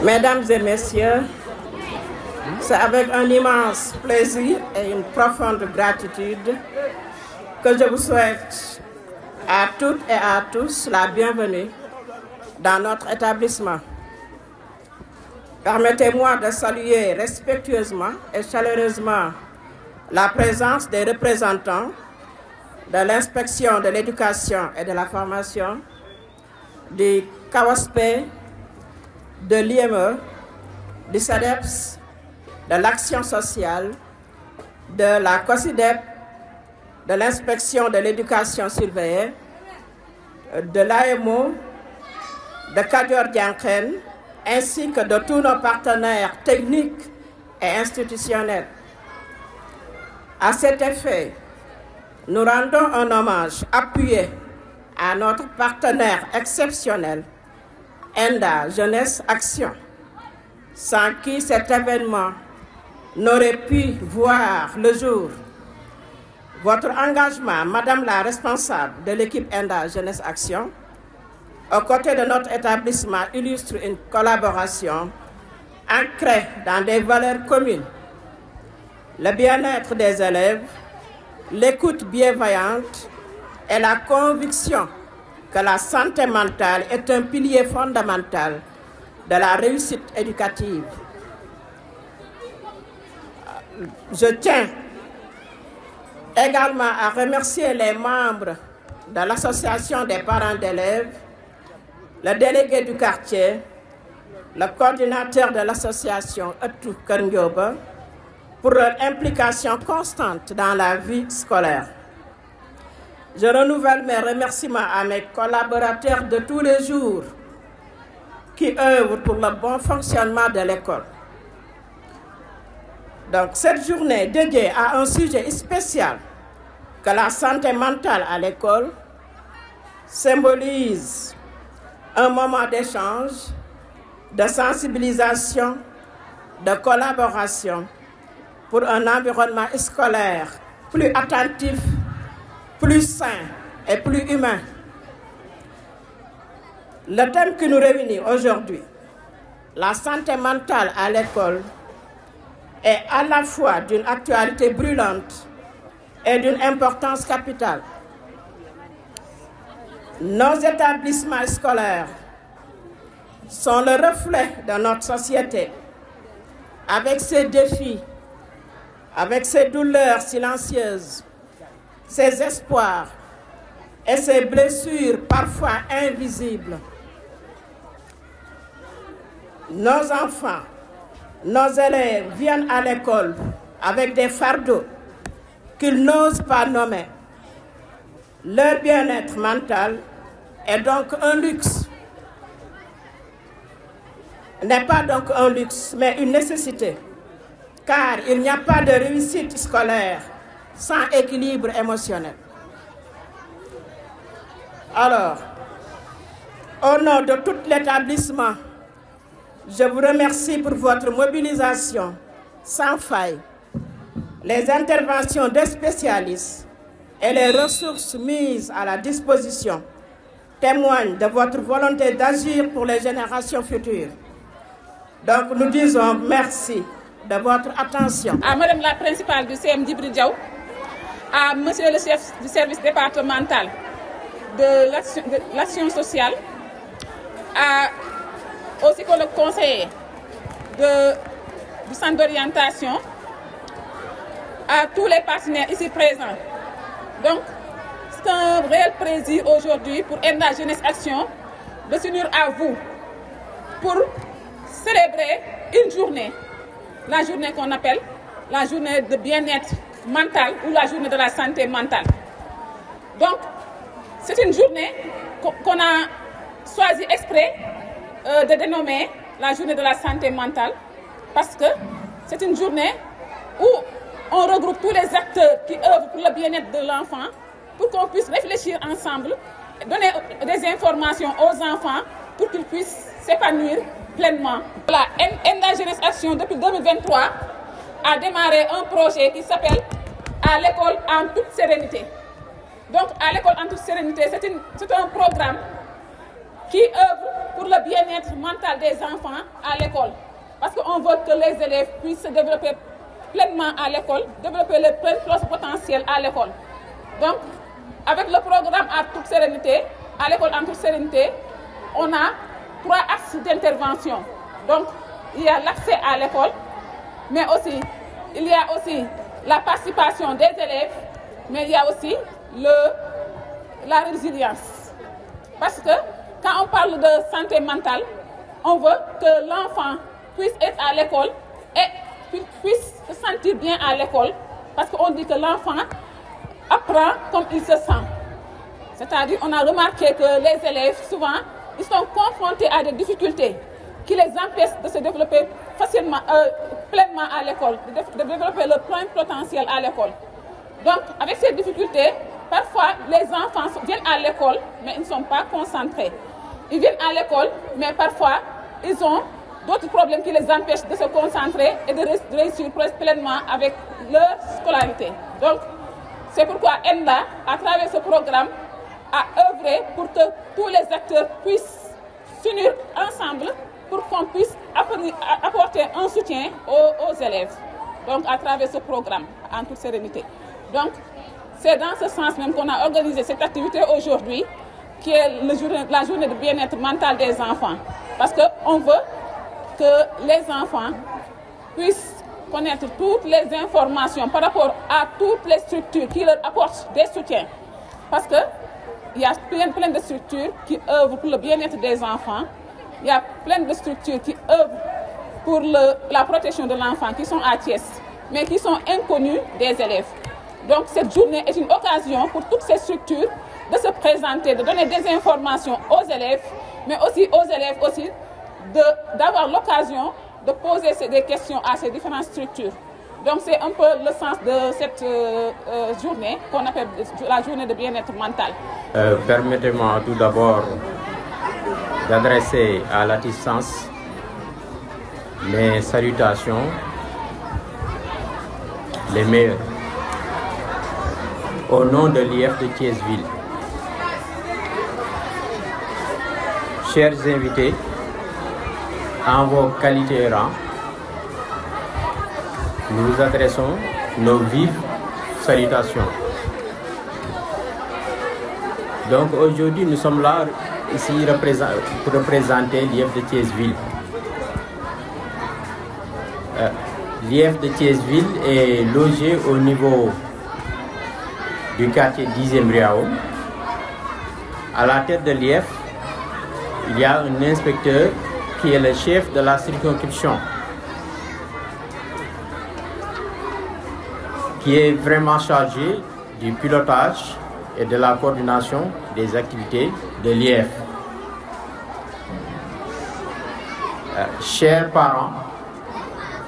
Mesdames et messieurs, c'est avec un immense plaisir et une profonde gratitude que je vous souhaite à toutes et à tous la bienvenue dans notre établissement. Permettez-moi de saluer respectueusement et chaleureusement la présence des représentants de l'inspection de l'éducation et de la formation, du CAOSP, de l'IME, du SADEPS, de l'Action sociale, de la COSIDEP, de l'inspection de l'éducation surveillée, de l'AMO, de Kadior Diankhen, ainsi que de tous nos partenaires techniques et institutionnels. À cet effet, nous rendons un hommage appuyé à notre partenaire exceptionnel, ENDA Jeunesse Action, sans qui cet événement n'aurait pu voir le jour. Votre engagement, Madame la responsable de l'équipe ENDA Jeunesse Action, aux côtés de notre établissement, illustre une collaboration ancrée dans des valeurs communes. Le bien-être des élèves, l'écoute bienveillante et la conviction que la santé mentale est un pilier fondamental de la réussite éducative. Je tiens également à remercier les membres de l'association des parents d'élèves, le délégué du quartier, le coordinateur de l'association Ëttu Kër Ndioba pour leur implication constante dans la vie scolaire. Je renouvelle mes remerciements à mes collaborateurs de tous les jours qui œuvrent pour le bon fonctionnement de l'école. Donc, cette journée dédiée à un sujet spécial que la santé mentale à l'école symbolise un moment d'échange, de sensibilisation, de collaboration pour un environnement scolaire plus attentif, plus sain et plus humain. Le thème qui nous réunit aujourd'hui, la santé mentale à l'école, est à la fois d'une actualité brûlante et d'une importance capitale. Nos établissements scolaires sont le reflet de notre société, avec ses défis, avec ses douleurs silencieuses, ses espoirs et ses blessures parfois invisibles. Nos enfants, nos élèves viennent à l'école avec des fardeaux qu'ils n'osent pas nommer. Leur bien-être mental est donc un luxe. N'est pas donc un luxe, mais une nécessité, car il n'y a pas de réussite scolaire sans équilibre émotionnel. Alors, au nom de tout l'établissement, je vous remercie pour votre mobilisation sans faille, les interventions des spécialistes et les ressources mises à la disposition témoignent de votre volonté d'agir pour les générations futures. Donc nous disons merci de votre attention. À Madame la principale du CM Djibril Diaw, à Monsieur le chef du service départemental de l'action sociale, au psychologue conseiller du centre d'orientation, à tous les partenaires ici présents. Donc, c'est un réel plaisir aujourd'hui pour ENDA Jeunesse Action de s'unir à vous pour célébrer une journée, la journée qu'on appelle la journée de bien-être mental ou la journée de la santé mentale. Donc, c'est une journée qu'on a choisi exprès de dénommer la journée de la santé mentale parce que c'est une journée où on regroupe tous les acteurs qui œuvrent pour le bien-être de l'enfant pour qu'on puisse réfléchir ensemble, donner des informations aux enfants pour qu'ils puissent s'épanouir pleinement. La ENDA Jeunesse Action, depuis 2023, a démarré un projet qui s'appelle « À l'école en toute sérénité ». Donc, à l'école en toute sérénité, c'est un programme qui œuvre pour le bien-être mental des enfants à l'école. Parce qu'on veut que les élèves puissent se développer pleinement à l'école, développer leur plein potentiel à l'école. Donc, avec le programme à toute sérénité, à l'école en toute sérénité, on a 3 axes d'intervention. Donc, il y a l'accès à l'école, mais aussi, il y a aussi la participation des élèves, mais il y a aussi la résilience. Parce que quand on parle de santé mentale, on veut que l'enfant puisse être à l'école et puisse se sentir bien à l'école. Parce qu'on dit que l'enfant apprend comme il se sent. C'est-à-dire, on a remarqué que les élèves, souvent, ils sont confrontés à des difficultés qui les empêchent de se développer facilement, pleinement à l'école, de développer leur plein potentiel à l'école. Donc, avec ces difficultés, parfois, les enfants viennent à l'école, mais ils ne sont pas concentrés. Ils viennent à l'école, mais parfois, ils ont d'autres problèmes qui les empêchent de se concentrer et de réussir pleinement avec leur scolarité. Donc, c'est pourquoi ENDA, à travers ce programme, a œuvré pour que tous les acteurs puissent s'unir ensemble pour qu'on puisse apporter un soutien aux élèves. Donc, à travers ce programme, en toute sérénité. Donc, c'est dans ce sens même qu'on a organisé cette activité aujourd'hui, qui est la journée de bien-être mental des enfants. Parce qu'on veut que les enfants puissent connaître toutes les informations par rapport à toutes les structures qui leur apportent des soutiens. Parce qu'il y a plein de structures qui œuvrent pour le bien-être des enfants. Il y a plein de structures qui œuvrent pour la protection de l'enfant, qui sont à Thiès, mais qui sont inconnues des élèves. Donc cette journée est une occasion pour toutes ces structures de se présenter, de donner des informations aux élèves, mais aussi aux élèves aussi d'avoir l'occasion de poser des questions à ces différentes structures. Donc c'est un peu le sens de cette journée qu'on appelle la journée de bien-être mental. Permettez-moi tout d'abord d'adresser à l'assistance mes salutations les meilleures au nom de l'IF de Thiès-Ville. Chers invités, en vos qualités et rangs, nous vous adressons nos vives salutations. Donc aujourd'hui, nous sommes là ici pour représenter l'IF de Thiès-Ville. L'IF de Thiès-Ville est logé au niveau du quartier 10e Riaoum. À la tête de l'IF, il y a un inspecteur qui est le chef de la circonscription, qui est vraiment chargé du pilotage et de la coordination des activités de l'IF. Chers parents,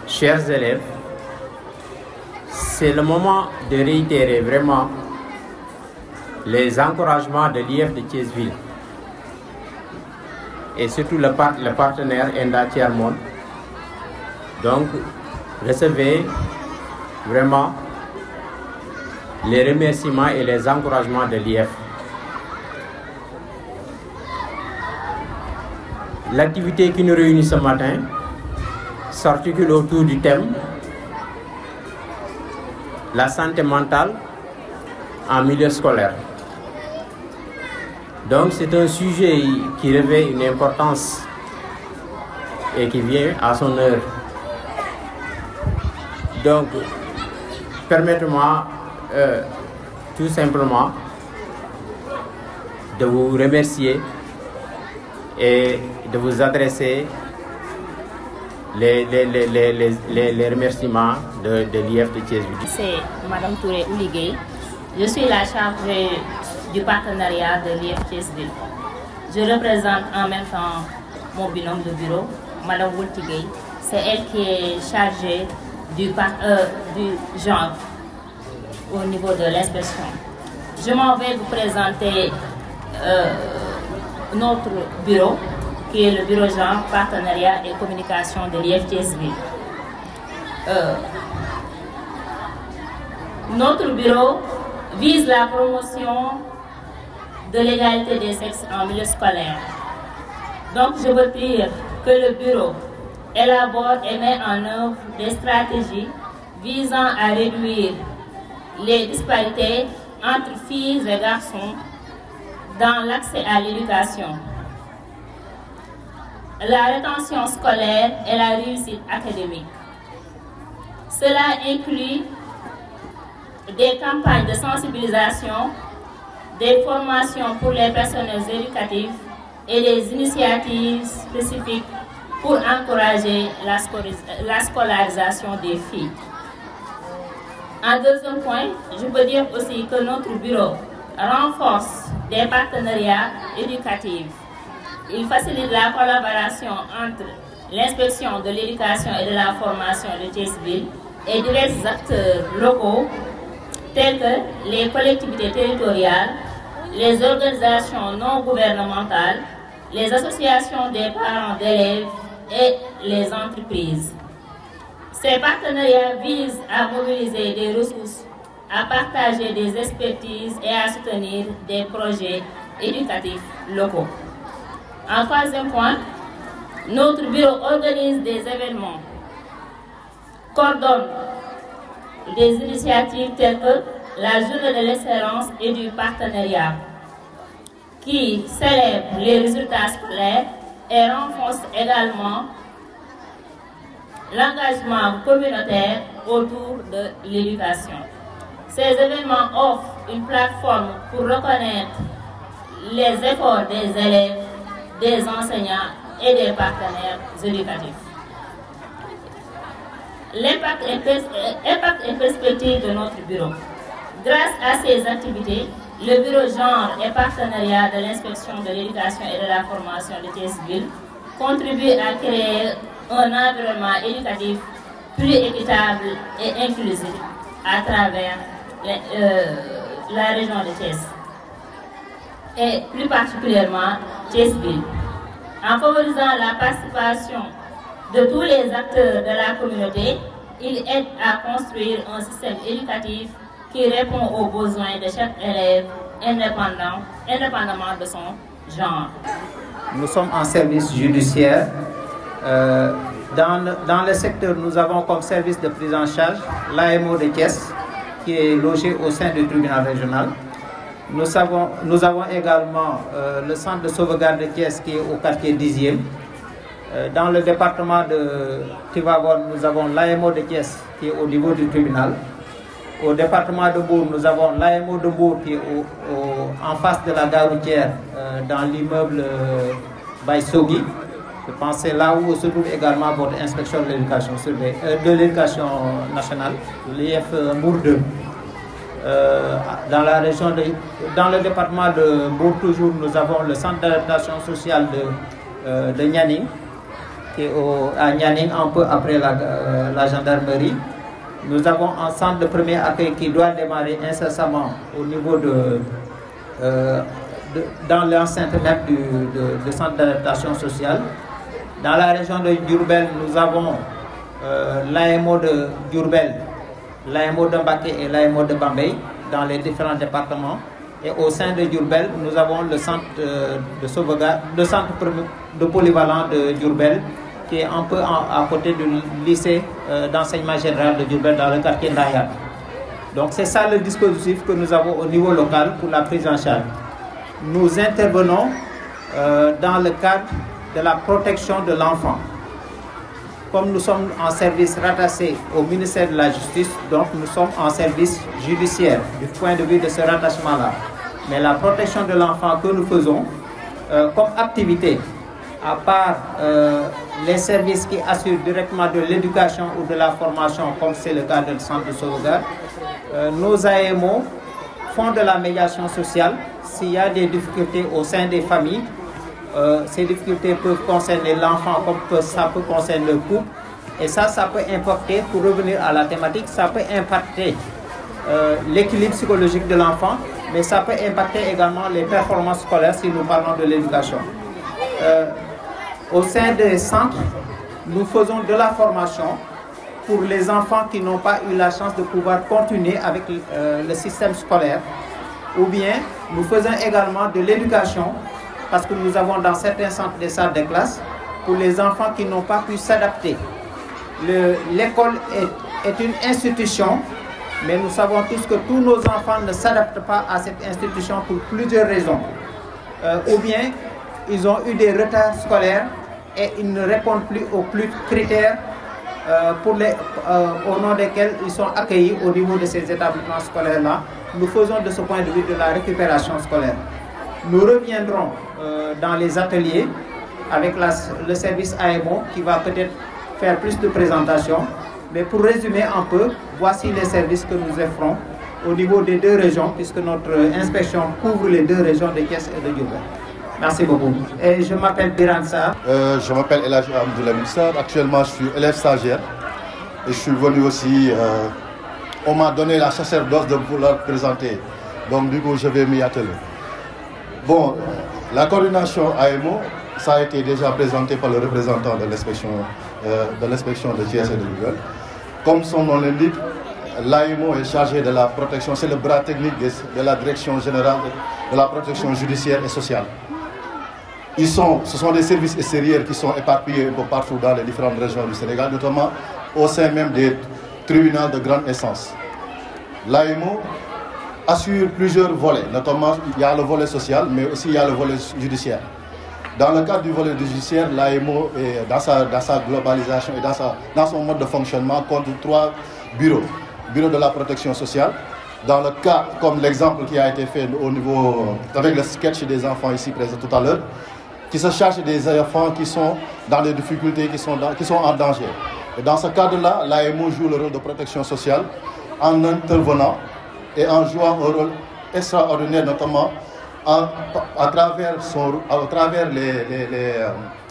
chers élèves, c'est le moment de réitérer vraiment les encouragements de l'IF de Thiès-Ville et surtout le partenaire ENDA Tiers-Monde. Donc, recevez vraiment les remerciements et les encouragements de l'IF. L'activité qui nous réunit ce matin s'articule autour du thème la santé mentale en milieu scolaire. Donc c'est un sujet qui revêt une importance et qui vient à son heure. Donc permettez-moi tout simplement de vous remercier et de vous adresser les remerciements de l'IF de Thiès-Ville. C'est Mme Touré Ouligay. Je suis la chargée du partenariat de l'IF Thiès-Ville. Je représente en même temps mon binôme de bureau, Mme Woultigay. C'est elle qui est chargée du genre au niveau de l'inspection. Je m'en vais vous présenter notre bureau qui est le bureau genre, partenariat et communication de l'IEF Thiès-Ville. Notre bureau vise la promotion de l'égalité des sexes en milieu scolaire. Donc, je veux dire que le bureau élabore et met en œuvre des stratégies visant à réduire les disparités entre filles et garçons dans l'accès à l'éducation, la rétention scolaire et la réussite académique. Cela inclut des campagnes de sensibilisation, des formations pour les personnels éducatifs et des initiatives spécifiques pour encourager la scolarisation des filles. En deuxième point, je peux dire aussi que notre bureau renforce des partenariats éducatifs. Il facilite la collaboration entre l'inspection de l'éducation et de la formation de Thiès-Ville et divers acteurs locaux tels que les collectivités territoriales, les organisations non gouvernementales, les associations des parents d'élèves et les entreprises. Ces partenariats visent à mobiliser des ressources, à partager des expertises et à soutenir des projets éducatifs locaux. En troisième point, notre bureau organise des événements, coordonne des initiatives telles que la journée de l'excellence et du partenariat, qui célèbre les résultats scolaires et renforce également l'engagement communautaire autour de l'éducation. Ces événements offrent une plateforme pour reconnaître les efforts des élèves, des enseignants et des partenaires éducatifs. L'impact et perspective de notre bureau. Grâce à ces activités, le bureau genre et partenariat de l'inspection de l'éducation et de la formation de Thiès-Ville contribue à créer un environnement éducatif plus équitable et inclusif à travers la région de Thiès et plus particulièrement Thiès-Ville. En favorisant la participation de tous les acteurs de la communauté, il aide à construire un système éducatif qui répond aux besoins de chaque élève indépendamment de son genre. Nous sommes en service judiciaire. Dans le secteur, nous avons comme service de prise en charge l'AMO de Thiès, qui est logé au sein du tribunal régional. Nous avons également le centre de sauvegarde de Thiès qui est au quartier 10e. Dans le département de Tivaouane, nous avons l'AMO de Thiès qui est au niveau du tribunal. Au département de Mbour, nous avons l'AMO de Mbour qui est en face de la gare routière dans l'immeuble Baïsogui. Je pense que c'est là où se trouve également votre inspection de l'éducation nationale, l'IF Mbour 2. Dans le département de Mbour, toujours, nous avons le centre d'adaptation sociale de Nianing, qui est à Nianing, un peu après la gendarmerie. Nous avons un centre de premier accueil qui doit démarrer incessamment au niveau dans l'enceinte même du centre d'adaptation sociale. Dans la région de Diourbel, nous avons l'AMO de Diourbel, l'AMO de Mbacké et l'AMO de Bambey dans les différents départements. Et au sein de Diourbel, nous avons le centre de sauvegarde, le centre de polyvalent de Diourbel, qui est un peu à côté du lycée d'enseignement général de Diourbel dans le quartier Ndayane. Donc c'est ça le dispositif que nous avons au niveau local pour la prise en charge. Nous intervenons dans le cadre de la protection de l'enfant. Comme nous sommes en service rattaché au ministère de la Justice, donc nous sommes en service judiciaire du point de vue de ce rattachement-là. Mais la protection de l'enfant que nous faisons comme activité, à part les services qui assurent directement de l'éducation ou de la formation, comme c'est le cas du centre de sauvegarde, nos AMO font de la médiation sociale s'il y a des difficultés au sein des familles. Ces difficultés peuvent concerner l'enfant comme ça peut concerner le couple. Et ça peut impacter, pour revenir à la thématique, ça peut impacter l'équilibre psychologique de l'enfant, mais ça peut impacter également les performances scolaires si nous parlons de l'éducation. Au sein des centres, nous faisons de la formation pour les enfants qui n'ont pas eu la chance de pouvoir continuer avec le système scolaire. Ou bien, nous faisons également de l'éducation, parce que nous avons dans certains centres des salles de classe, pour les enfants qui n'ont pas pu s'adapter. L'école est une institution, mais nous savons tous que tous nos enfants ne s'adaptent pas à cette institution pour plusieurs raisons. Ou bien, ils ont eu des retards scolaires et ils ne répondent plus aux critères au nom desquels ils sont accueillis au niveau de ces établissements scolaires-là. Nous faisons de ce point de vue de la récupération scolaire. Nous reviendrons dans les ateliers avec le service AEMO qui va peut-être faire plus de présentations. Mais pour résumer un peu, voici les services que nous offrons au niveau des deux régions, puisque notre inspection couvre les deux régions de Thiès et de Diourbel. Merci beaucoup. Et je m'appelle Biran Sarr. Je m'appelle El Hadji Abdoulaye Sarr. Actuellement, je suis élève stagiaire. Et je suis venu aussi, on m'a donné la sacerdoce de vouloir présenter. Donc du coup, je vais m'y atteler. Bon, la coordination AEMO, ça a été déjà présenté par le représentant de l'inspection de Thiès et de Diourbel. Comme son nom l'indique, l'AEMO est chargé de la protection, c'est le bras technique de la Direction générale de la protection judiciaire et sociale. Ce sont des services extérieurs qui sont éparpillés un peu partout dans les différentes régions du Sénégal, notamment au sein même des tribunaux de grande instance. L'AEMO assure plusieurs volets, notamment il y a le volet social, mais aussi il y a le volet judiciaire. Dans le cadre du volet judiciaire, l'AEMO, dans sa globalisation et dans son mode de fonctionnement, compte 3 bureaux. Bureau de la protection sociale, dans le cas, comme l'exemple qui a été fait au niveau, avec le sketch des enfants ici présents tout à l'heure, qui se charge des enfants qui sont dans des difficultés, qui sont en danger. Et dans ce cadre-là, l'AEMO joue le rôle de protection sociale en intervenant et en jouant un rôle extraordinaire, notamment à travers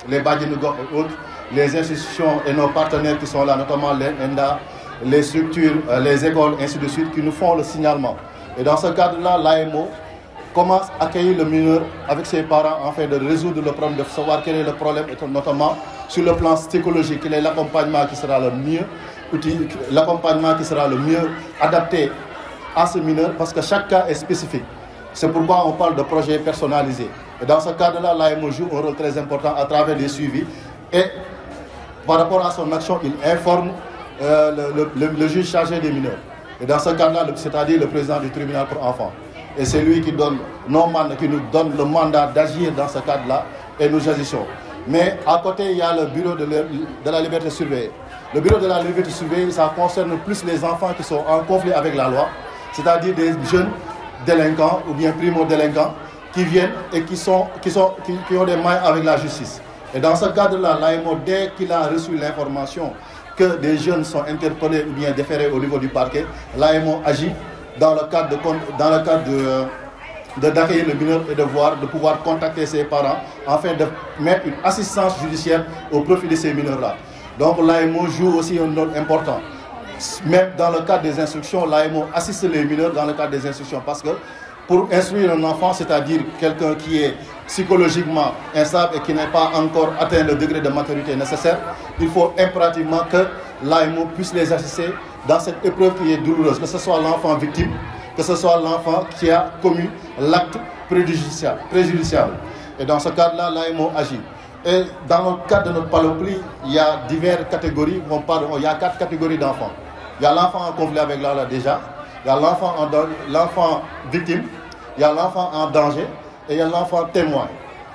les Badjinugok et autres, les institutions et nos partenaires qui sont là, notamment les ENDA, les structures, les écoles, ainsi de suite, qui nous font le signalement. Et dans ce cadre-là, l'AEMO commence à accueillir le mineur avec ses parents afin de résoudre le problème, de savoir quel est le problème, notamment sur le plan psychologique, quel est l'accompagnement qui sera le mieux adapté à ce mineur, parce que chaque cas est spécifique. C'est pourquoi on parle de projet personnalisé. Et dans ce cadre-là, l'AEMO joue un rôle très important à travers les suivis. Et par rapport à son action, il informe le juge chargé des mineurs. Et dans ce cadre-là, c'est-à-dire le président du tribunal pour enfants. Et c'est lui qui nous donne le mandat d'agir dans ce cadre-là et nous agissons. Mais à côté, il y a le bureau de la liberté surveillée. Le bureau de la liberté surveillée, ça concerne plus les enfants qui sont en conflit avec la loi, c'est-à-dire des jeunes délinquants ou bien primo-délinquants qui viennent et qui ont des mailles avec la justice. Et dans ce cadre-là, l'AEMO, dès qu'il a reçu l'information que des jeunes sont interpellés ou bien déférés au niveau du parquet, l'AEMO agit dans le cadre d'accueillir le mineur et de pouvoir contacter ses parents afin de mettre une assistance judiciaire au profit de ces mineurs-là. Donc l'AEMO joue aussi un rôle important. Même dans le cadre des instructions, l'AEMO assiste les mineurs dans le cadre des instructions parce que pour instruire un enfant, c'est-à-dire quelqu'un qui est psychologiquement instable et qui n'a pas encore atteint le degré de maturité nécessaire, il faut impérativement que l'AEMO puisse les assister dans cette épreuve qui est douloureuse, que ce soit l'enfant victime, que ce soit l'enfant qui a commis l'acte préjudiciable. Et dans ce cadre-là, l'AEMO agit. Et dans le cadre de notre panoplie, il y a diverses catégories. Il y a 4 catégories d'enfants. Il y a l'enfant en conflit avec la loi déjà, il y a l'enfant victime, il y a l'enfant en danger et il y a l'enfant témoin.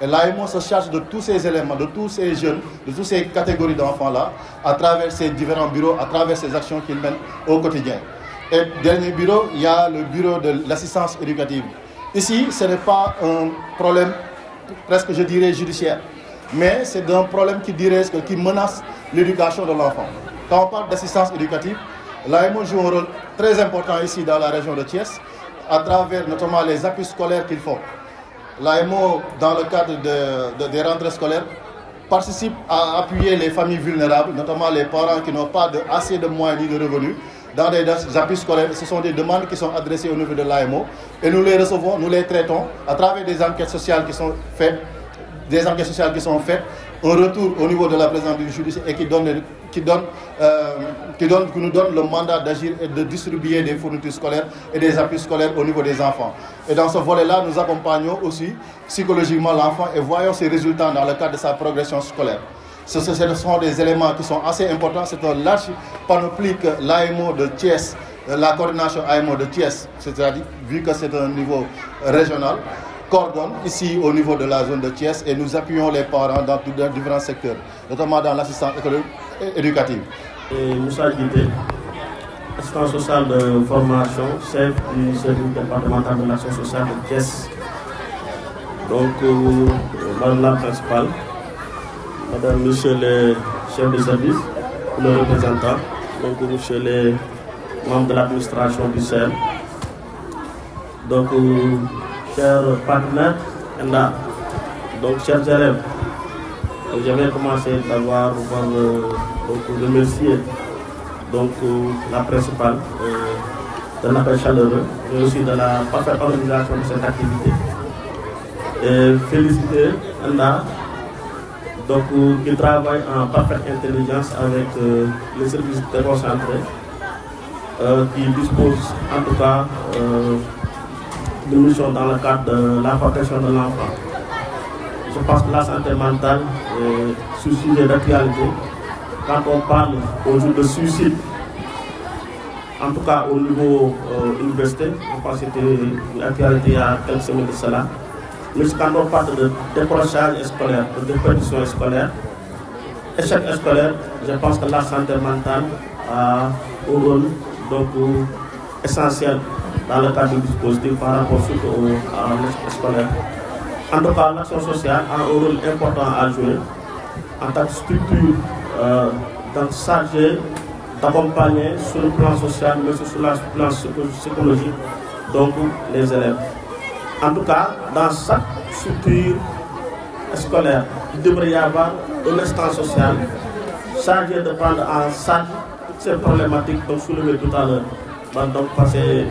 Et l'AEMO se charge de tous ces éléments, de tous ces jeunes, de toutes ces catégories d'enfants-là, à travers ces différents bureaux, à travers ces actions qu'ils mènent au quotidien. Et dernier bureau, il y a le bureau de l'assistance éducative. Ici, ce n'est pas un problème, presque je dirais, judiciaire, mais c'est un problème qui menace l'éducation de l'enfant. Quand on parle d'assistance éducative, l'AEMO joue un rôle très important ici dans la région de Thiès, à travers notamment les appuis scolaires qu'ils font. L'AEMO, dans le cadre des rentrées scolaires, participe à appuyer les familles vulnérables, notamment les parents qui n'ont pas assez de moyens ni de revenus, dans des appuis scolaires. Ce sont des demandes qui sont adressées au niveau de l'AEMO et nous les recevons, nous les traitons à travers des enquêtes sociales qui sont faites, un retour au niveau de la présidence du judiciaire et qui nous donne le mandat d'agir et de distribuer des fournitures scolaires et des appuis scolaires au niveau des enfants. Et dans ce volet-là, nous accompagnons aussi psychologiquement l'enfant et voyons ses résultats dans le cadre de sa progression scolaire. Ce sont des éléments qui sont assez importants. C'est un large panoplie que l'AMO de Thiès, la coordination AMO de Thiès, c'est-à-dire vu que c'est un niveau régional, coordonne ici au niveau de la zone de Thiès et nous appuyons les parents dans différents secteurs, notamment dans l'assistance éducative. Et Moussa Guité, assistant social de formation, chef du service départemental de l'action sociale de Thiès. Donc, madame la principale, madame, monsieur les chefs de service, le représentant, donc monsieur les membres de l'administration du CEL. Donc, chers partenaires, donc chers élèves, j'avais commencé d'abord remercier donc, la principale de l'appel chaleureux, mais aussi de la parfaite organisation de cette activité. Et féliciter Enda, donc, qui travaille en parfaite intelligence avec les services déconcentrés, qui disposent en tout cas de missions dans le cadre de la protection de l'enfant. Je pense que la santé mentale est un sujet d'actualité. Quand on parle aujourd'hui de suicide, en tout cas au niveau universitaire, je pense que c'était une actualité il y a quelques semaines de cela. Mais quand on parle de décrochage scolaire, de déperdition scolaire, échec scolaire, je pense que la santé mentale a un rôle donc, essentiel dans le cadre du dispositif par rapport surtout à l'échec scolaire. En tout cas, l'action sociale a un rôle important à jouer en tant que structure chargée d'accompagner sur le plan social, mais aussi sur le plan psychologique, donc les élèves. En tout cas, dans chaque structure scolaire, il devrait y avoir un instant social chargé de prendre en charge toutes ces problématiques donc soulevées tout à l'heure, donc par ces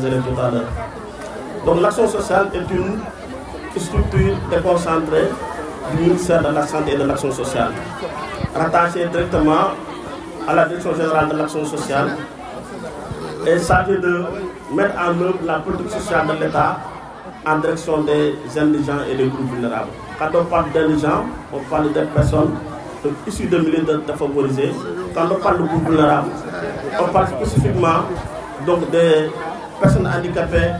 élèves tout à l'heure. Donc l'action sociale est une structure déconcentrée du ministère de la Santé et de l'Action sociale, rattachée directement à la Direction générale de l'Action sociale et chargée de mettre en œuvre la politique sociale de l'État en direction des indigents et des groupes vulnérables. Quand on parle d'indigents, on parle des personnes issues de milieux défavorisés. Quand on parle de groupes vulnérables, on parle spécifiquement donc, des personnes handicapées,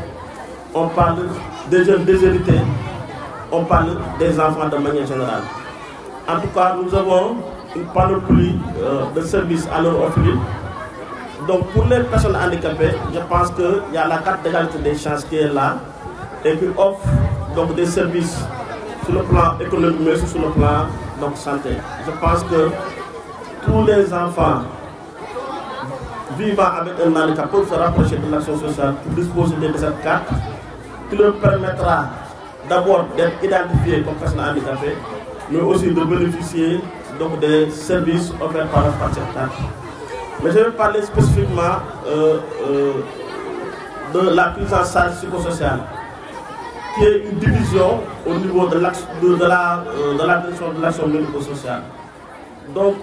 on parle des jeunes déshérités, on parle des enfants de manière générale. En tout cas, nous avons une panoplie de services à leur offrir. Donc pour les personnes handicapées, je pense qu'il y a la carte d'égalité des chances qui est là et qui offre donc, des services sur le plan économique, mais aussi sur le plan donc, santé. Je pense que tous les enfants vivant avec un handicap peuvent se rapprocher de l'action sociale pour disposer de cette carte qui leur permettra d'abord d'être identifiés comme personnes handicapées, mais aussi de bénéficier donc, des services offerts par cette carte. Mais je vais parler spécifiquement de la prise en charge psychosociale, qui est une division au niveau de la direction de l'action médico-sociale. Donc,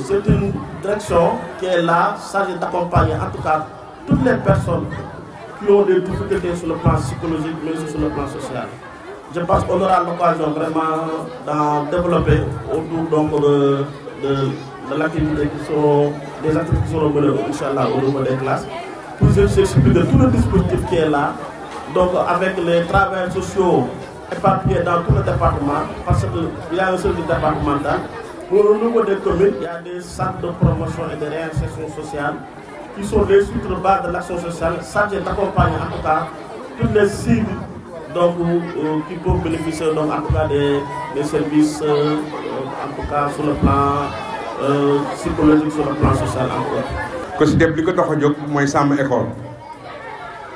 c'est une direction qui est là, chargée d'accompagner en tout cas toutes les personnes qui ont des difficultés sur le plan psychologique, mais aussi sur le plan social. Je pense qu'on aura l'occasion vraiment d'en développer autour donc, de l'activité qui sont des activités qui seront menées, Inch'Allah, au niveau des classes, pour s'expliquer tout le dispositif qui est là, donc avec les travailleurs sociaux éparpillés dans tout le département, parce qu'il y a un service départemental. Pour le niveau des communes, il y a des centres de promotion et de réinsertion sociale qui sont des structures de base de l'action sociale, chargées d'accompagner en tout cas toutes les cibles donc, qui peuvent bénéficier donc, en tout cas des services en tout cas sur le plan psychologique, sur le plan social encore. Ko si def li ko tax a jóg mooy sàmm école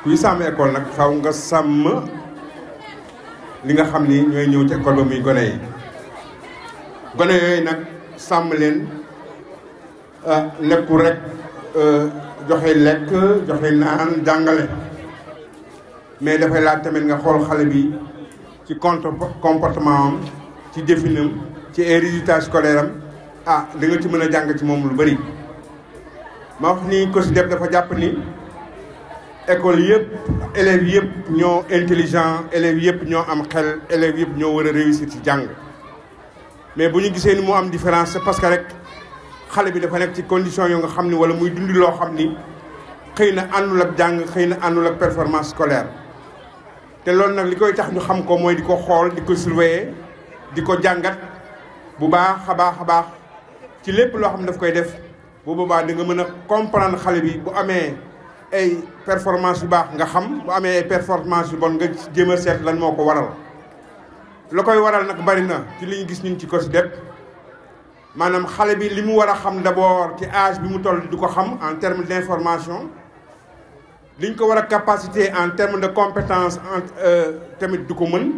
kuy sàmm école nag faaw nga sàmm li nga xam ni ñooy ñëw ci école ba muy gone yi gone yooyu nag sàmm leen nekkul rek joxe lekk joxe naan jàngale mais dafay laaj tamit nga xool xale bi ci comportement am ci jëfinam ci ay résultats scolaires am ah da nga ci mën a jàng ci moom lu bëri. ma wax ni COSYDEP dafa jàpp ni école yëpp élèves yëpp ñoo intelligent élèves yëpp ñoo am xel élèves yëpp ñoo war a réussir ci jàng mais bu ñu gisee ni mu am différence c'est parce que rek xale bi dafa nekk ci condition yoo nga xam ni wala muy dund loo xam ni xëy na àndul ak jàng xëy na àndul ak performance scolaire te loolu nag li koy tax ñu xam ko mooy di ko xool di ko surveiller di ko jàngat bu baax a baax ci lépp loo xam ne daf koy def bu boobaa da nga mën a comprendre xale bi bu amee ay performance yu baax nga xam bu amee ay performance yu bon nga jéem a seet lan moo ko waral la koy waral nag bari na ci li ñu gis ñun ci COSYDEP maanaam xale bi li mu war a xam d'abord ci âge bi mu toll du ko xam en termes d'information liñ ko war a capacité en termes de compétence tamit du ko mën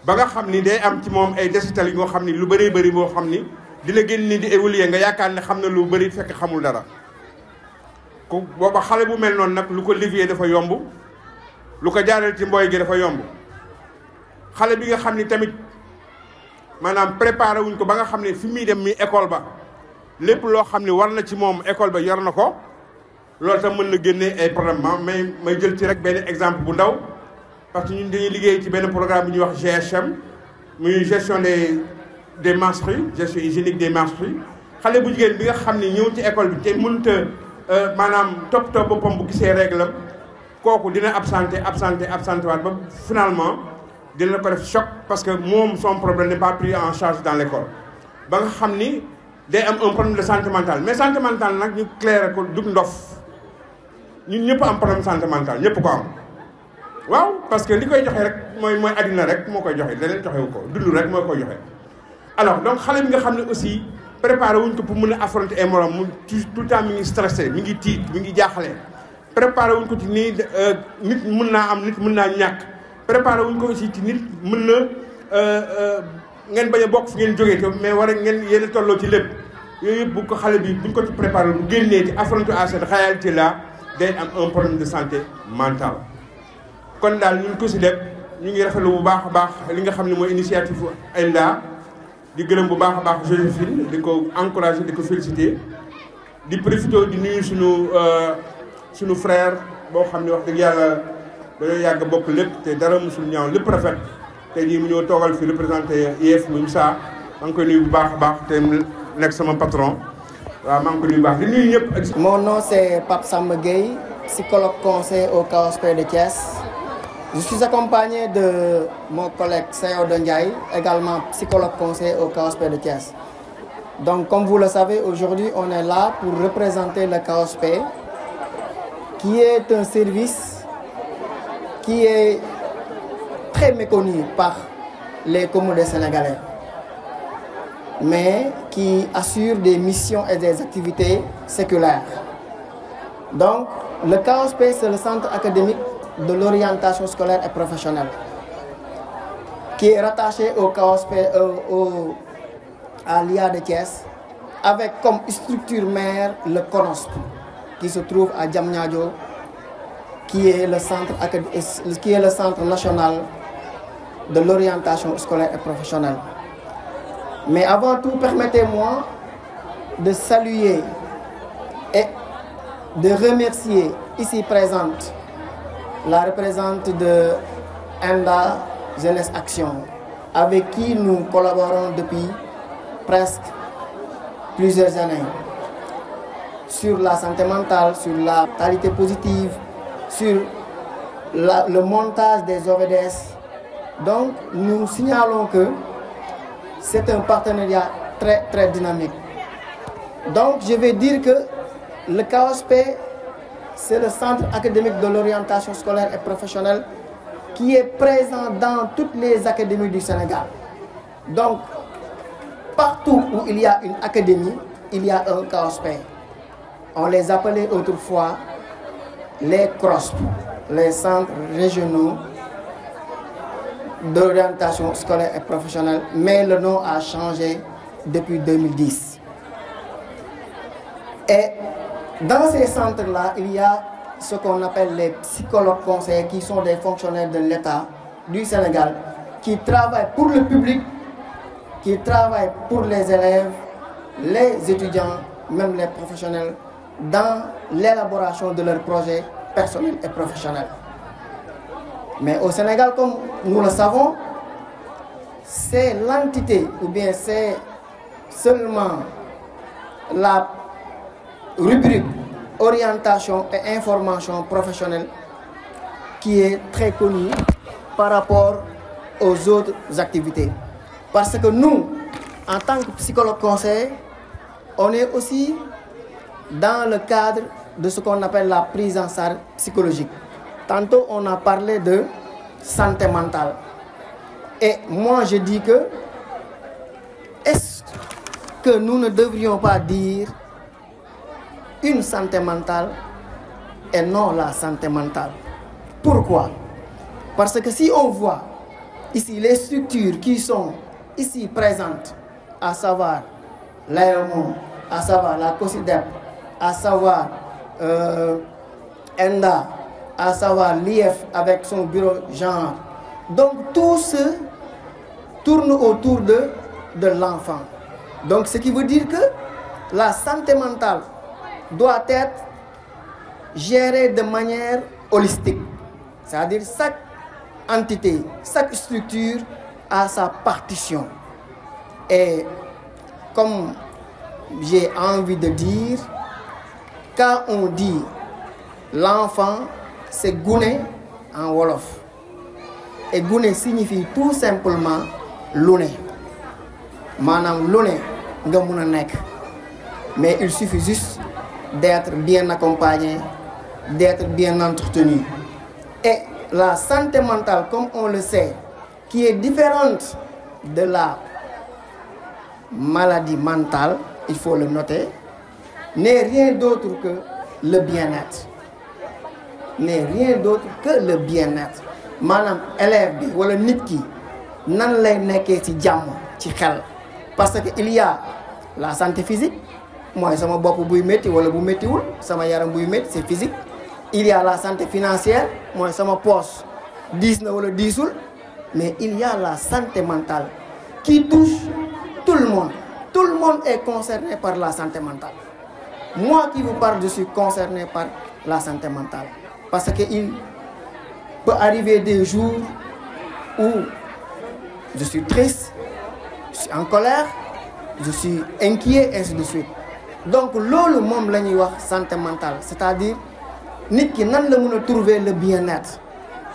ba nga xam ni day am ci moom ay décital yi nga xam ni lu bëree bëri boo xam ni dina génn ni di évoluer nga yaakaar ne xam na lu bëri fekk xamul dara ku booba xale bu mel noonu nag lu ko levier dafa yomb lu ko jaareel ci mbooy gi dafa yomb xale bi nga xam ni tamit maanaam préparé wuñ ko ba nga xam ne fi muy dem mi école ba lépp loo xam ne war na ci moom école ba yor na ko loolu tam mën na génne ay problème may jël ci rek benn exemple bu ndaw parce que ñun dañuy liggéey ci benn programme bu ñuy wax GHM muy gestion des menstrues gestion hygiénique des menstrues xale bu jigéen bi nga xam ne ñëw ci école bi te mënut a maanaam toppatoo boppam bu gisee règle am kooku dina absenté waat ba finalement dina ko def choc parce que moom son problème n'est pas pris en charge dans l'école ba nga xam ni day am un problème de santé mentale mais santé mentale nag ñu clair ko dug ndof ñun ñëpp am problème santé mentale ñëpp ko am waaw parce que li koy joxe rek mooy àddina rek moo koy joxe leneen joxewu ko dund rek moo koy joxe alors donc xale bi nga xam ne aussi préparé wuñ ko pour mën a affronter ay morom mu tout le temps mi ngi stressé mi ngi tiit mi ngi jaaxle préparé wuñ ko ci nii nit mën naa am nit mën naa ñàkk préparé wuñ ko aussi ci nit mën na ngeen bañ a bokk fi ngeen jógee mais war a ngeen yéen a tolloo ci lépp yooyu yëpp bu ko xale bi buñ ko ci préparé mu génnee ci affronter à cette réalité là day am un problème de santé mentale. kon daal ñun COSYDEP ñu ngi rafetlu bu baax a baax li nga xam ne mooy initiative ENDA di gërëm bu baax a baax Joséphine di ko encourager di ko féliciter di profiter di nuyu suñu frère boo xam ne wax dëgg yàlla dañoo yàgg bokk lépp te dara musul ñaaw lépp rafet tey jii mu ñëw toogal fi représenté IEF muy Moussa maa ngi koy nuyu bu baax a baax te nekk sama patron waaw maa ngi koy nuyu bu baax di nuyu ñëpp. Mon nom c'est Pape Samba Gueye, psychologue conseiller au CAOSP de Thiès. Je suis accompagné de mon collègue Sayo Ndiaye, également psychologue conseiller au CAOSP de Thiès. Donc comme vous le savez, aujourd'hui on est là pour représenter le CAOSP, qui est un service qui est très méconnu par les communautés sénégalaises, mais qui assure des missions et des activités séculaires. Donc le CAOSP, c'est le centre académique de l'orientation scolaire et professionnelle, qui est rattaché au CAOSP, à l'IA de Thiès, avec comme structure mère le CONOSP, qui se trouve à Diamniadio, qui est le centre national de l'orientation scolaire et professionnelle. Mais avant tout, permettez-moi de saluer et de remercier ici présente la représentante de ENDA Jeunesse Action, avec qui nous collaborons depuis presque plusieurs années sur la santé mentale, sur la qualité positive, sur le montage des OVDS. Donc nous signalons que c'est un partenariat très très dynamique. Donc je vais dire que le CAOSP, c'est le centre académique de l'orientation scolaire et professionnelle qui est présent dans toutes les académies du Sénégal. Donc, partout où il y a une académie, il y a un CAOSP. On les appelait autrefois les CROSP, les centres régionaux d'orientation scolaire et professionnelle, mais le nom a changé depuis 2010. Et dans ces centres-là, il y a ce qu'on appelle les psychologues conseillers, qui sont des fonctionnaires de l'État du Sénégal, qui travaillent pour le public, qui travaillent pour les élèves, les étudiants, même les professionnels, dans l'élaboration de leurs projets personnels et professionnels. Mais au Sénégal, comme nous le savons, c'est l'entité, ou bien c'est seulement la rubrique orientation et information professionnelle qui est très connue par rapport aux autres activités. Parce que nous, en tant que psychologue conseiller, on est aussi dans le cadre de ce qu'on appelle la prise en charge psychologique. Tantôt, on a parlé de santé mentale. Et moi, je dis que, est-ce que nous ne devrions pas dire une santé mentale et non la santé mentale? Pourquoi? Parce que si on voit ici les structures qui sont ici présentes, à savoir l'AEMO, à savoir la COSIDEP, à savoir ENDA, à savoir l'IF avec son bureau genre. Donc tout se tourne autour de l'enfant. Donc ce qui veut dire que la santé mentale doit être gérée de manière holistique. C'est-à-dire chaque entité, chaque structure a sa partition. Et comme j'ai envie de dire, quand on dit l'enfant, c'est Gouné en Wolof. Et Gouné signifie tout simplement l'une. Manam l'une, nga mëna nek. Mais il suffit juste d'être bien accompagné, d'être bien entretenu. Et la santé mentale, comme on le sait, qui est différente de la maladie mentale, il faut le noter, n'est rien d'autre que le bien-être. N'est rien d'autre que le bien-être. Madame élève bi wala nit ki nan lay nekké ci jamm ci xel, parce que il y a la santé physique, moi sama bop buy metti wala bu metti wul sama yaram buy metti, c'est physique. Il y a la santé financière, moi sama poche 10 na wala 10ul, mais il y a la santé mentale qui touche tout le monde. Tout le monde est concerné par la santé mentale. Moi qui vous parle, je suis concerné par la santé mentale. Parce qu'il peut arriver des jours où je suis triste, je suis en colère, je suis inquiet, et ainsi de suite. Donc, lolu mom lañuy wax santé mentale, c'est-à-dire nit ki nan la mëna trouver le bien-être.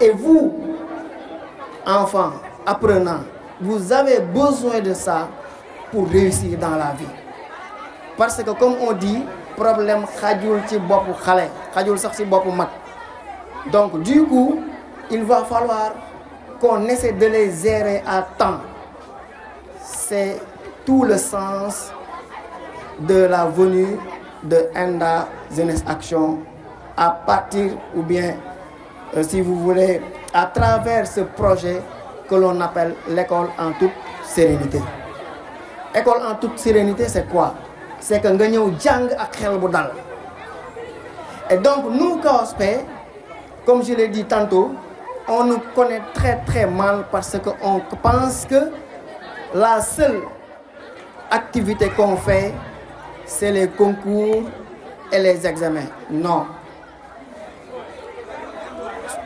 Et vous, enfants, apprenants, vous avez besoin de ça pour réussir dans la vie. Parce que comme on dit, problème xajul ci bopu xalé, xajul sax ci bopu mag. Donc du coup, il va falloir qu'on essaie de les gérer à temps. C'est tout le sens de la venue de ENDA Jeunesse Action à partir, ou bien si vous voulez, à travers ce projet que l'on appelle l'école en toute sérénité. École en toute sérénité, c'est quoi? C'est que nga ñëw jàng ak xel bu dal. Et donc nous, KOSP, comme je l'ai dit tantôt, on nous connaît très très mal parce qu'on pense que la seule activité qu'on fait, c'est les concours et les examens. Non.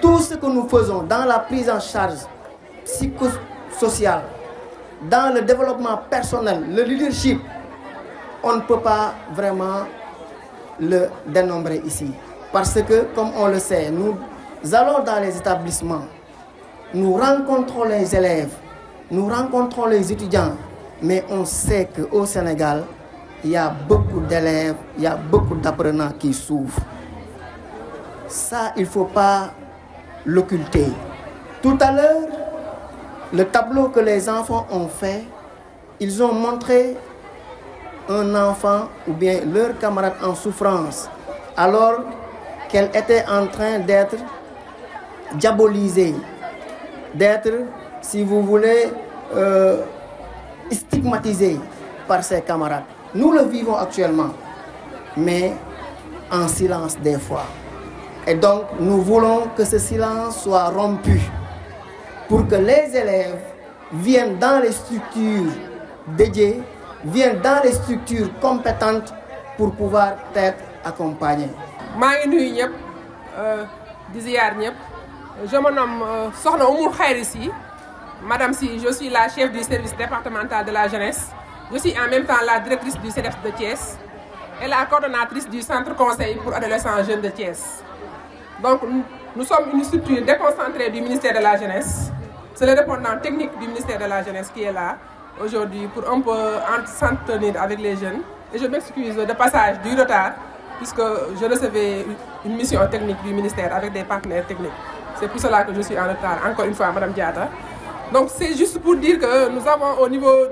Tout ce que nous faisons dans la prise en charge psychosociale, dans le développement personnel, le leadership, on ne peut pas vraiment le dénombrer ici. Parce que, comme on le sait, nous allons dans les établissements, nous rencontrons les élèves, nous rencontrons les étudiants, mais on sait qu'au Sénégal, il y a beaucoup d'élèves, il y a beaucoup d'apprenants qui souffrent. Ça, il ne faut pas l'occulter. Tout à l'heure, le tableau que les enfants ont fait, ils ont montré un enfant ou bien leur camarade en souffrance alors qu'elle était en train d'être diabolisée, d'être, si vous voulez, stigmatisée par ses camarades. Nous le vivons actuellement, mais en silence des fois. Et donc, nous voulons que ce silence soit rompu pour que les élèves viennent dans les structures dédiés viennent dans les structures compétentes pour pouvoir être accompagnés. Je me nomme Sokhna Oumou Khayri Sy. Madame Sy, je suis la chef du service départemental de la jeunesse. Je suis en même temps la directrice du CEDEPS de Thiès et la coordonnatrice du centre conseil pour adolescents jeunes de Thiès. Donc nous sommes une structure déconcentrée du ministère de la jeunesse. C'est le répondant technique du ministère de la jeunesse qui est là aujourd'hui pour un peu s'entretenir avec les jeunes. Et je m'excuse de passage du retard puisque je recevais une mission technique du ministère avec des partenaires techniques. C'est pour cela que je suis en retard, encore une fois, Madame Diata. Donc c'est juste pour dire que nous avons au niveau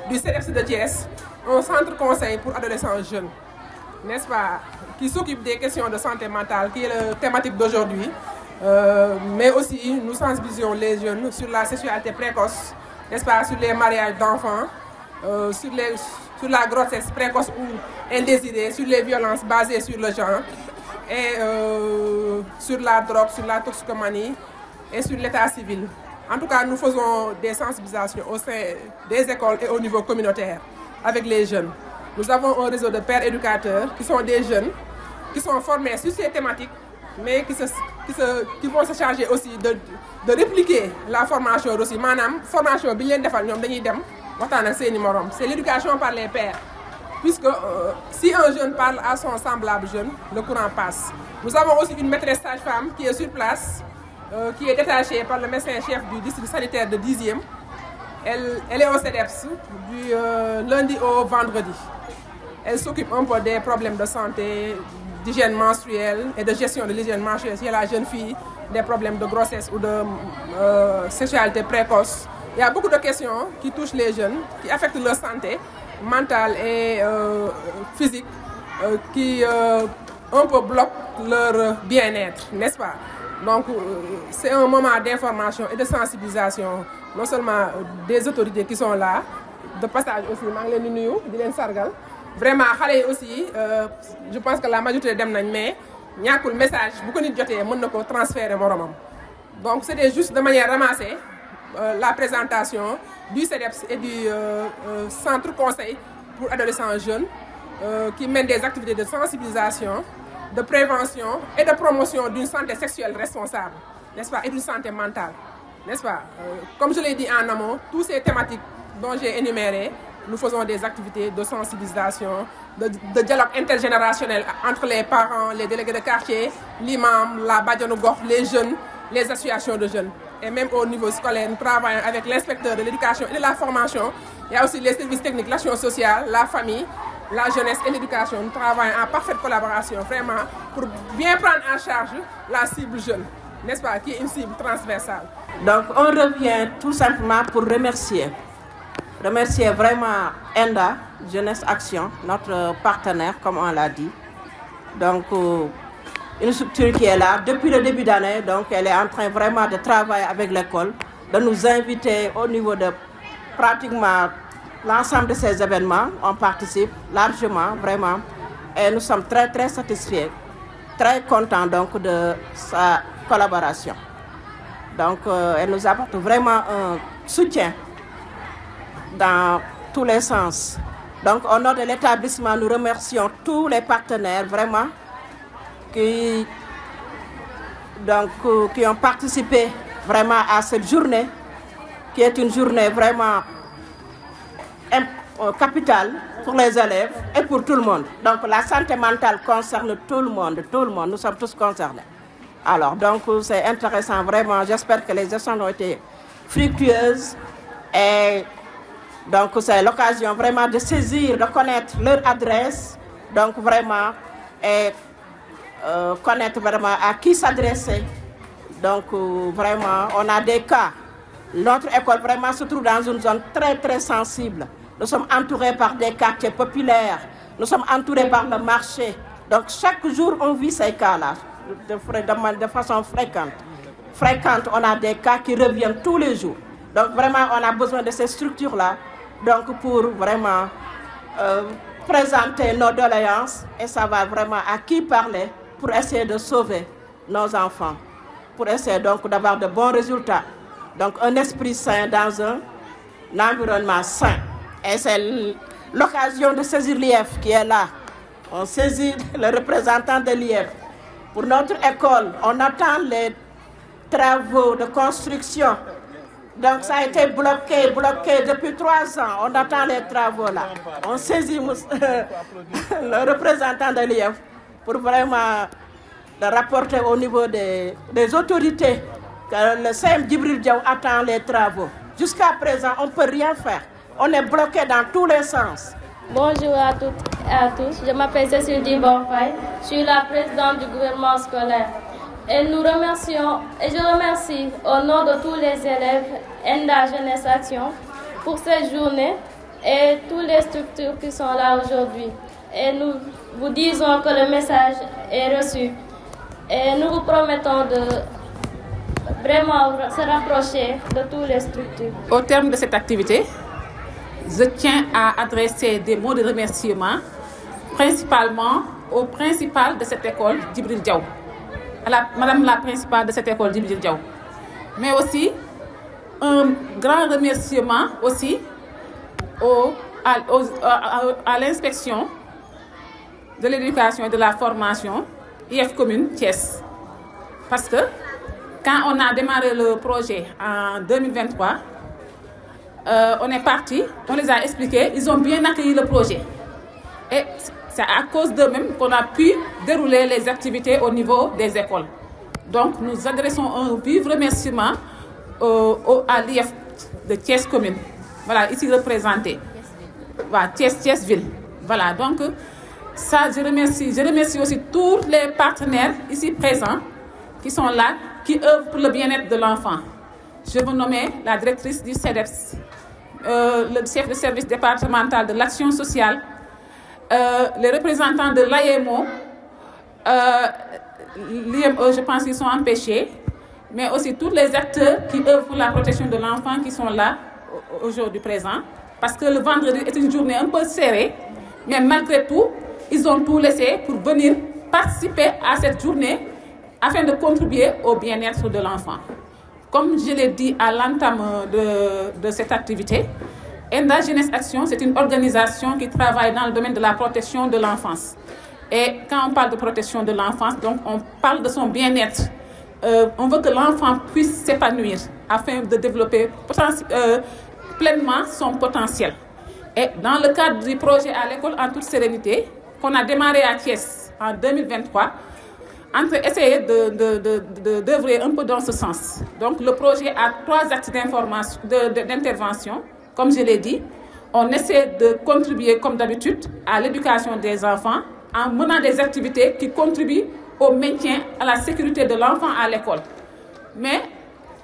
du CEDEPS de Thiès un centre conseil pour adolescents jeunes, n'est-ce pas, qui s'occupe des questions de santé mentale, qui est la thématique d'aujourd'hui. Mais aussi nous sensibilisons les jeunes sur la sexualité précoce, n'est-ce pas, sur les mariages d'enfants, sur la grossesse précoce ou indésirée, sur les violences basées sur le genre, et sur la drogue, sur la toxicomanie et sur l'état civil. En tout cas, nous faisons des sensibilisations au sein des écoles et au niveau communautaire avec les jeunes. Nous avons un réseau de pères éducateurs qui sont des jeunes, qui sont formés sur ces thématiques, mais qui vont se charger aussi de répliquer la formation aussi. Madame, formation, c'est l'éducation par les pairs. Puisque si un jeune parle à son semblable jeune, le courant passe. Nous avons aussi une maîtresse sage-femme qui est sur place, qui est détachée par le médecin-chef du district sanitaire de 10e. Elle est au CEDEPS du lundi au vendredi. Elle s'occupe un peu des problèmes de santé, d'hygiène menstruelle et de gestion de l'hygiène menstruelle. Si la jeune fille, des problèmes de grossesse ou de sexualité précoce. Il y a beaucoup de questions qui touchent les jeunes, qui affectent leur santé mentale et physique, qui un peu bloquent leur bien-être, n'est-ce pas? Donc c'est un moment d'information et de sensibilisation, non seulement des autorités qui sont là, de passage aussi, vraiment, aussi, je pense que la majorité dem nañ mais ñakul message bu ko nit joté mën nako transférer moromam. Donc c'était juste de manière ramassée la présentation du CEDEPS et du centre conseil pour adolescents jeunes qui mène des activités de sensibilisation, de prévention et de promotion d'une santé sexuelle responsable, n'est-ce pas, et d'une santé mentale, n'est-ce pas. Comme je l'ai dit en amont, toutes ces thématiques dont j'ai énuméré, nous faisons des activités de sensibilisation, de dialogue intergénérationnel entre les parents, les délégués de quartier, l'imam, la Badianougor, les jeunes, les associations de jeunes. Et même au niveau scolaire, nous travaillons avec l'inspecteur de l'éducation et de la formation. Il y a aussi les services techniques, l'action sociale, la famille, la jeunesse et l'éducation. Nous travaillons en parfaite collaboration, vraiment, pour bien prendre en charge la cible jeune, n'est-ce pas, qui est une cible transversale. Donc on revient tout simplement pour remercier vraiment ENDA, Jeunesse Action, notre partenaire, comme on l'a dit. Donc, une structure qui est là depuis le début d'année, donc elle est en train vraiment de travailler avec l'école, de nous inviter au niveau de pratiquement l'ensemble de ces événements. On participe largement, vraiment, et nous sommes très très satisfaits, très contents donc de sa collaboration. Donc, elle nous apporte vraiment un soutien dans tous les sens. Donc au nom de l'établissement, nous remercions tous les partenaires vraiment qui ont participé vraiment à cette journée, qui est une journée vraiment capitale pour les élèves et pour tout le monde. Donc la santé mentale concerne tout le monde, nous sommes tous concernés. Alors donc c'est intéressant vraiment, j'espère que les échanges ont été fructueuses et donc c'est l'occasion vraiment de saisir, de connaître leur adresse, donc vraiment, et connaître vraiment à qui s'adresser. Donc vraiment, on a des cas. Notre école vraiment se trouve dans une zone très très sensible. Nous sommes entourés par des quartiers populaires, nous sommes entourés par le marché. Donc chaque jour on vit ces cas-là de façon fréquente. On a des cas qui reviennent tous les jours. Donc vraiment on a besoin de ces structures-là. Donc pour vraiment présenter nos doléances et savoir vraiment à qui parler pour essayer de sauver nos enfants, pour essayer donc d'avoir de bons résultats. Donc un esprit sain dans un environnement sain. Et c'est l'occasion de saisir l'IEF qui est là. On saisit le représentant de l'IEF. Pour notre école, on attend les travaux de construction. Donc ça a été bloqué depuis 3 ans. On attend les travaux là. On saisit le représentant de l'IEF pour vraiment le rapporter au niveau des autorités que le CM Djibril Diaw attend les travaux. Jusqu'à présent, on ne peut rien faire. On est bloqué dans tous les sens. Bonjour à toutes et à tous. Je m'appelle Cécile Dibonfay. Je suis la présidente du gouvernement scolaire. Et je remercie au nom de tous les élèves ENDA Jeunesse Action pour cette journée et toutes les structures qui sont là aujourd'hui. Et nous vous disons que le message est reçu. Et nous vous promettons de vraiment se rapprocher de toutes les structures. Au terme de cette activité, je tiens à adresser des mots de remerciement, principalement au principal de cette école, Djibril Diaw, à Madame la principale de cette école, Djibril Diaw. Mais aussi, un grand remerciement aussi à l'inspection de l'éducation et de la formation, IEF Commune Thiès. Parce que quand on a démarré le projet en 2023, on est parti, on les a expliqués, ils ont bien accueilli le projet. Et c'est à cause d'eux-mêmes qu'on a pu dérouler les activités au niveau des écoles. Donc nous adressons un vif remerciement à l'IEF de Thiès Commune. Voilà, ici représenté. Voilà, Thiès Ville. Voilà, donc ça je remercie aussi tous les partenaires ici présents qui sont là, qui œuvrent pour le bien-être de l'enfant. Je veux nommer la directrice du CEDEPS, le chef de service départemental de l'action sociale, les représentants de l'AEMO, l'IME, je pense qu'ils sont empêchés, mais aussi tous les acteurs qui œuvrent pour la protection de l'enfant qui sont là aujourd'hui présents. Parce que le vendredi est une journée un peu serrée, mais malgré tout, ils ont tout laissé pour venir participer à cette journée afin de contribuer au bien-être de l'enfant. Comme je l'ai dit à l'entame de cette activité, ENDA Jeunesse Action, c'est une organisation qui travaille dans le domaine de la protection de l'enfance. Et quand on parle de protection de l'enfance, donc on parle de son bien-être. On veut que l'enfant puisse s'épanouir afin de développer pleinement son potentiel. Et dans le cadre du projet à l'école en toute sérénité, qu'on a démarré à Thiès en 2023, entre essayer d'œuvrer un peu dans ce sens. Donc le projet a 3 axes d'intervention. Comme je l'ai dit, on essaie de contribuer comme d'habitude à l'éducation des enfants en menant des activités qui contribuent au maintien, à la sécurité de l'enfant à l'école. Mais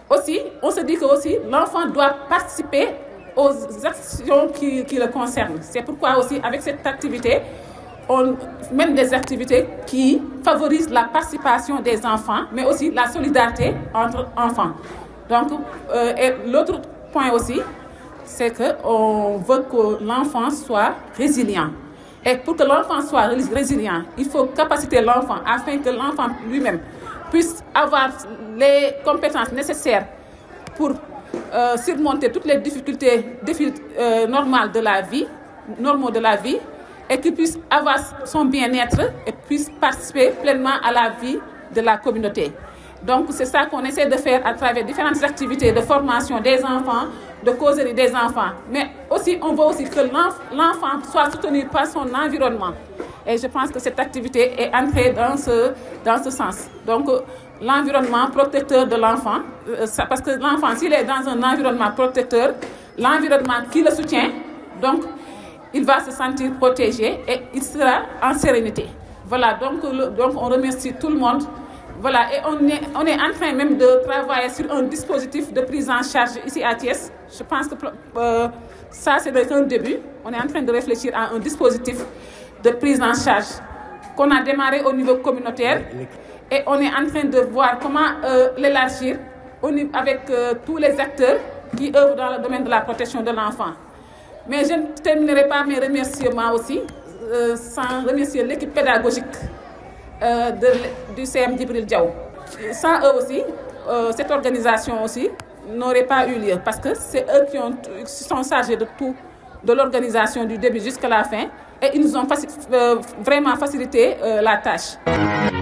aussi, on se dit que aussi l'enfant doit participer aux actions qui le concernent. C'est pourquoi aussi avec cette activité, on mène des activités qui favorisent la participation des enfants, mais aussi la solidarité entre enfants. Donc, et l'autre point aussi, c'est qu'on veut que l'enfant soit résilient. Et pour que l'enfant soit résilient, il faut capaciter l'enfant afin que l'enfant lui-même puisse avoir les compétences nécessaires pour surmonter toutes les défis normaux de la vie, et qu'il puisse avoir son bien-être et puisse participer pleinement à la vie de la communauté. Donc c'est ça qu'on essaie de faire à travers différentes activités de formation des enfants, de causerie des enfants. Mais aussi, on veut aussi que l'enfant soit soutenu par son environnement. Et je pense que cette activité est entrée dans ce sens. Donc l'environnement protecteur de l'enfant, parce que l'enfant, s'il est dans un environnement protecteur, l'environnement qui le soutient, donc il va se sentir protégé et il sera en sérénité. Voilà, donc on remercie tout le monde. Voilà, et on est en train même de travailler sur un dispositif de prise en charge ici à Thiès. Je pense que ça, c'est un début. On est en train de réfléchir à un dispositif de prise en charge qu'on a démarré au niveau communautaire. Et on est en train de voir comment l'élargir avec tous les acteurs qui œuvrent dans le domaine de la protection de l'enfant. Mais je ne terminerai pas mes remerciements aussi sans remercier l'équipe pédagogique du CM Djibril Diaw. Sans eux aussi, cette organisation aussi n'aurait pas eu lieu parce que c'est eux qui sont chargés de tout de l'organisation du début jusqu'à la fin et ils nous ont vraiment facilité la tâche.